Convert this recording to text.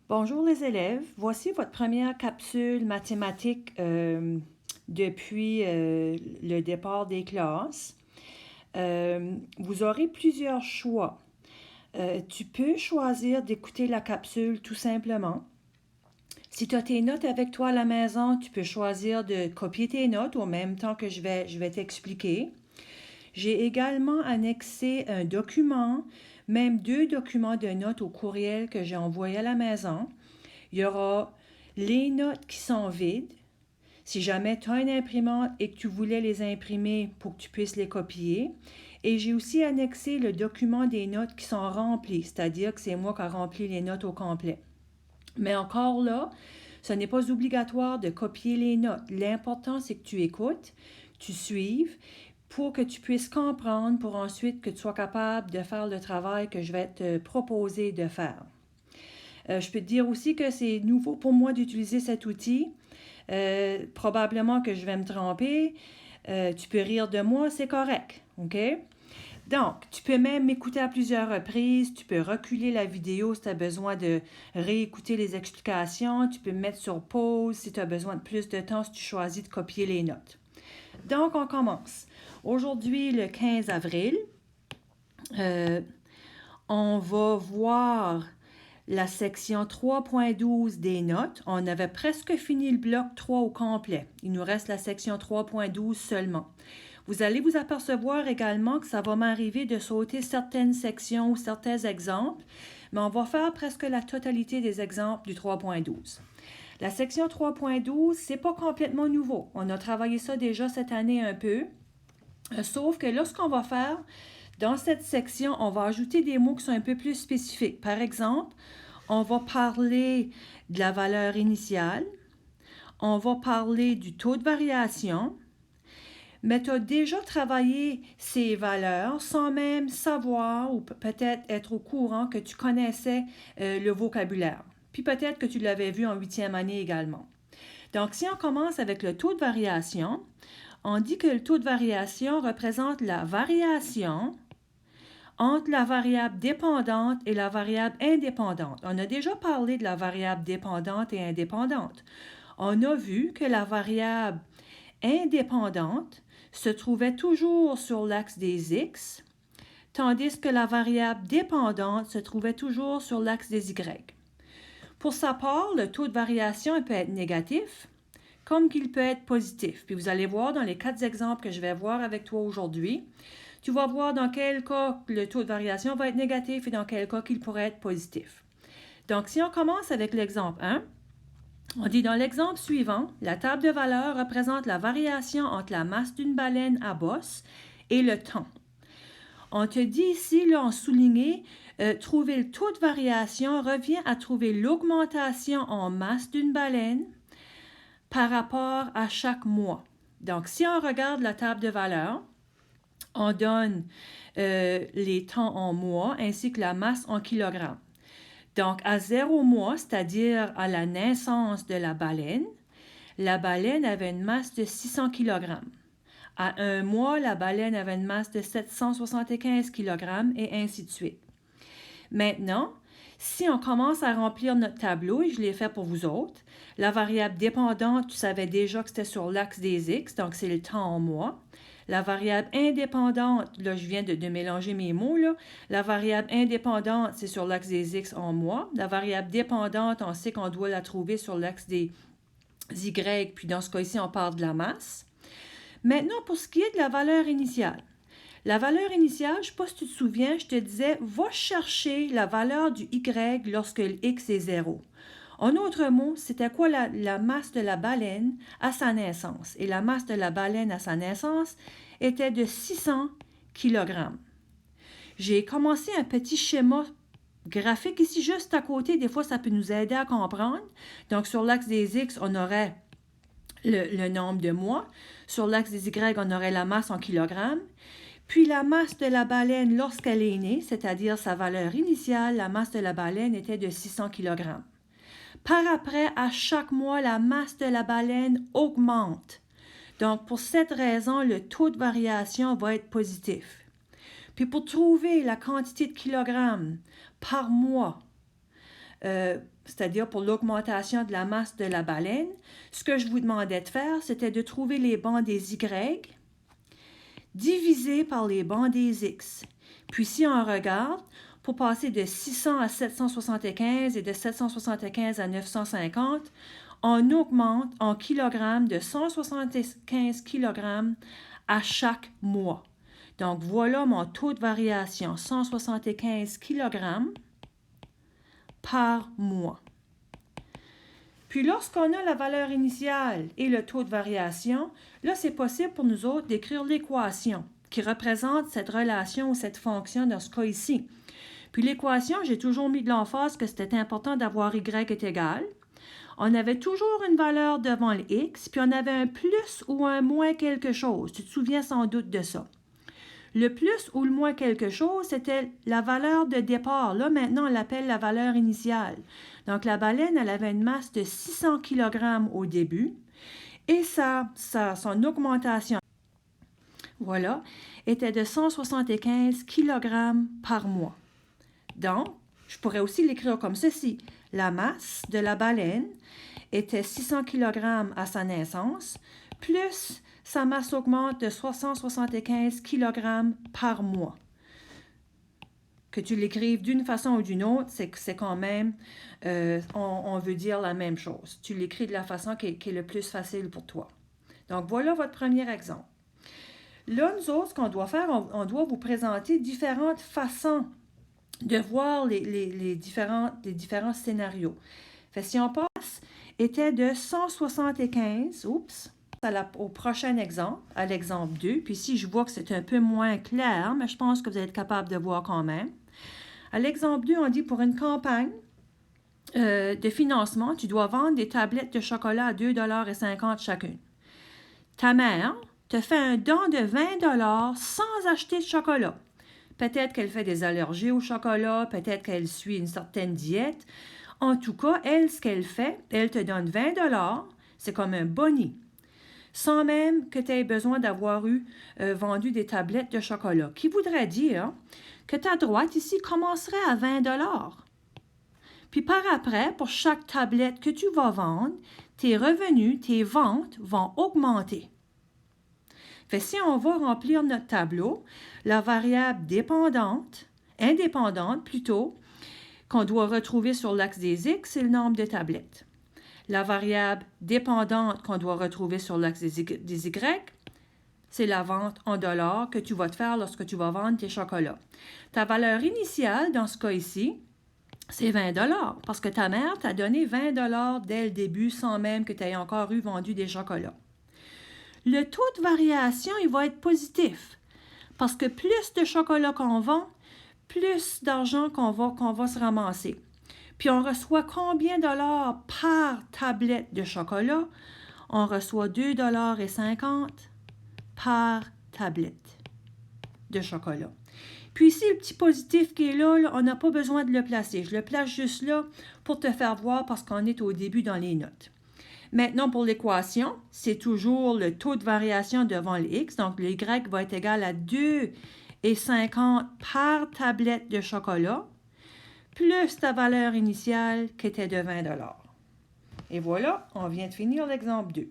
Bonjour les élèves, voici votre première capsule mathématique depuis le départ des classes. Vous aurez plusieurs choix. Tu peux choisir d'écouter la capsule tout simplement. Si tu as tes notes avec toi à la maison, tu peux choisir de copier tes notes au même temps que je vais t'expliquer. J'ai également annexé un document, même 2 documents de notes au courriel que j'ai envoyé à la maison. Il y aura les notes qui sont vides. Si jamais tu as une imprimante et que tu voulais les imprimer pour que tu puisses les copier. Et j'ai aussi annexé le document des notes qui sont remplies, c'est-à-dire que c'est moi qui ai rempli les notes au complet. Mais encore là, ce n'est pas obligatoire de copier les notes. L'important, c'est que tu écoutes, tu suives, pour que tu puisses comprendre, pour ensuite que tu sois capable de faire le travail que je vais te proposer de faire. Je peux te dire aussi que c'est nouveau pour moi d'utiliser cet outil. Probablement que je vais me tromper. Tu peux rire de moi, c'est correct. OK? Donc, tu peux même m'écouter à plusieurs reprises. Tu peux reculer la vidéo si tu as besoin de réécouter les explications. Tu peux me mettre sur pause si tu as besoin de plus de temps si tu choisis de copier les notes. Donc, on commence. Aujourd'hui, le 15 avril, on va voir la section 3.12 des notes. On avait presque fini le bloc 3 au complet. Il nous reste la section 3.12 seulement. Vous allez vous apercevoir également que ça va m'arriver de sauter certaines sections ou certains exemples, mais on va faire presque la totalité des exemples du 3.12. La section 3.12, c'est pas complètement nouveau. On a travaillé ça déjà cette année un peu, sauf que là, ce qu'on va faire, dans cette section, on va ajouter des mots qui sont un peu plus spécifiques. Par exemple, on va parler de la valeur initiale, on va parler du taux de variation, mais tu as déjà travaillé ces valeurs sans même savoir ou peut-être être au courant que tu connaissais le vocabulaire. Puis peut-être que tu l'avais vu en 8e année également. Donc, si on commence avec le taux de variation, on dit que le taux de variation représente la variation entre la variable dépendante et la variable indépendante. On a déjà parlé de la variable dépendante et indépendante. On a vu que la variable indépendante se trouvait toujours sur l'axe des x, tandis que la variable dépendante se trouvait toujours sur l'axe des y. Pour sa part, le taux de variation peut être négatif, comme qu'il peut être positif. Puis vous allez voir dans les 4 exemples que je vais voir avec toi aujourd'hui, tu vas voir dans quel cas le taux de variation va être négatif et dans quel cas qu'il pourrait être positif. Donc, si on commence avec l'exemple 1, on dit dans l'exemple suivant, la table de valeurs représente la variation entre la masse d'une baleine à bosse et le temps. On te dit ici, là, en souligné, trouver le taux de variation revient à trouver l'augmentation en masse d'une baleine par rapport à chaque mois. Donc, si on regarde la table de valeurs, on donne les temps en mois ainsi que la masse en kilogrammes. Donc, à 0 mois, c'est-à-dire à la naissance de la baleine avait une masse de 600 kg. À 1 mois, la baleine avait une masse de 775 kg et ainsi de suite. Maintenant, si on commence à remplir notre tableau, et je l'ai fait pour vous autres, la variable dépendante, tu savais déjà que c'était sur l'axe des x, donc c'est le temps en mois. La variable indépendante, là je viens de mélanger mes mots, là. La variable indépendante, c'est sur l'axe des x en mois. La variable dépendante, on sait qu'on doit la trouver sur l'axe des y, puis dans ce cas-ci, on parle de la masse. Maintenant, pour ce qui est de la valeur initiale. La valeur initiale, je ne sais pas si tu te souviens, je te disais, va chercher la valeur du y lorsque le x est 0. En autre mot, c'était quoi la masse de la baleine à sa naissance? Et la masse de la baleine à sa naissance était de 600 kg. J'ai commencé un petit schéma graphique ici juste à côté. Des fois, ça peut nous aider à comprendre. Donc, sur l'axe des x, on aurait le nombre de mois. Sur l'axe des y, on aurait la masse en kilogrammes. Puis la masse de la baleine lorsqu'elle est née, c'est-à-dire sa valeur initiale, la masse de la baleine était de 600 kg. Par après, à chaque mois, la masse de la baleine augmente. Donc, pour cette raison, le taux de variation va être positif. Puis pour trouver la quantité de kilogrammes par mois c'est-à-dire pour l'augmentation de la masse de la baleine, ce que je vous demandais de faire, c'était de trouver les bancs des Y divisés par les bancs des X. Puis si on regarde, pour passer de 600 à 775 et de 775 à 950, on augmente en kilogrammes de 175 kg à chaque mois. Donc, voilà mon taux de variation, 175 kg par mois. Puis, lorsqu'on a la valeur initiale et le taux de variation, là, c'est possible pour nous autres d'écrire l'équation qui représente cette relation ou cette fonction dans ce cas ici. Puis, l'équation, j'ai toujours mis de l'emphase que c'était important d'avoir y est égal. On avait toujours une valeur devant le x, puis on avait un plus ou un moins quelque chose. Tu te souviens sans doute de ça. Le plus ou le moins quelque chose, c'était la valeur de départ. Là, maintenant, on l'appelle la valeur initiale. Donc, la baleine, elle avait une masse de 600 kg au début et son augmentation, voilà, était de 175 kg par mois. Donc, je pourrais aussi l'écrire comme ceci. La masse de la baleine était 600 kg à sa naissance, plus sa masse augmente de 175 kg par mois. Que tu l'écrives d'une façon ou d'une autre, c'est quand même, on veut dire la même chose. Tu l'écris de la façon qui est le plus facile pour toi. Donc, voilà votre premier exemple. Là, nous autres, ce qu'on doit faire, on doit vous présenter différentes façons de voir les différents scénarios. Fait, si on passe, était de 175, au prochain exemple, à l'exemple 2. Puis ici, je vois que c'est un peu moins clair, mais je pense que vous êtes capable de voir quand même. À l'exemple 2, on dit pour une campagne de financement, tu dois vendre des tablettes de chocolat à 2,50 $ chacune. Ta mère te fait un don de 20 $ sans acheter de chocolat. Peut-être qu'elle fait des allergies au chocolat, peut-être qu'elle suit une certaine diète. En tout cas, elle, ce qu'elle fait, elle te donne 20 $, c'est comme un boni, sans même que tu aies besoin d'avoir vendu des tablettes de chocolat, qui voudrait dire que ta droite ici commencerait à 20 $. Puis par après, pour chaque tablette que tu vas vendre, tes revenus, tes ventes vont augmenter. Fait, si on va remplir notre tableau, la variable indépendante plutôt, qu'on doit retrouver sur l'axe des X, c'est le nombre de tablettes. La variable dépendante qu'on doit retrouver sur l'axe des Y, c'est la vente en dollars que tu vas te faire lorsque tu vas vendre tes chocolats. Ta valeur initiale, dans ce cas ici, c'est 20 $, parce que ta mère t'a donné 20 $ dès le début sans même que tu aies encore vendu des chocolats. Le taux de variation, il va être positif, parce que plus de chocolat qu'on vend, plus d'argent qu'on va se ramasser. Puis on reçoit combien de dollars par tablette de chocolat? On reçoit 2,50 $ par tablette de chocolat. Puis ici, le petit positif qui est là, on n'a pas besoin de le placer. Je le place juste là pour te faire voir parce qu'on est au début dans les notes. Maintenant, pour l'équation, c'est toujours le taux de variation devant le x. Donc, le y va être égal à 2,50 $ par tablette de chocolat, plus ta valeur initiale qui était de 20 $. Et voilà, on vient de finir l'exemple 2.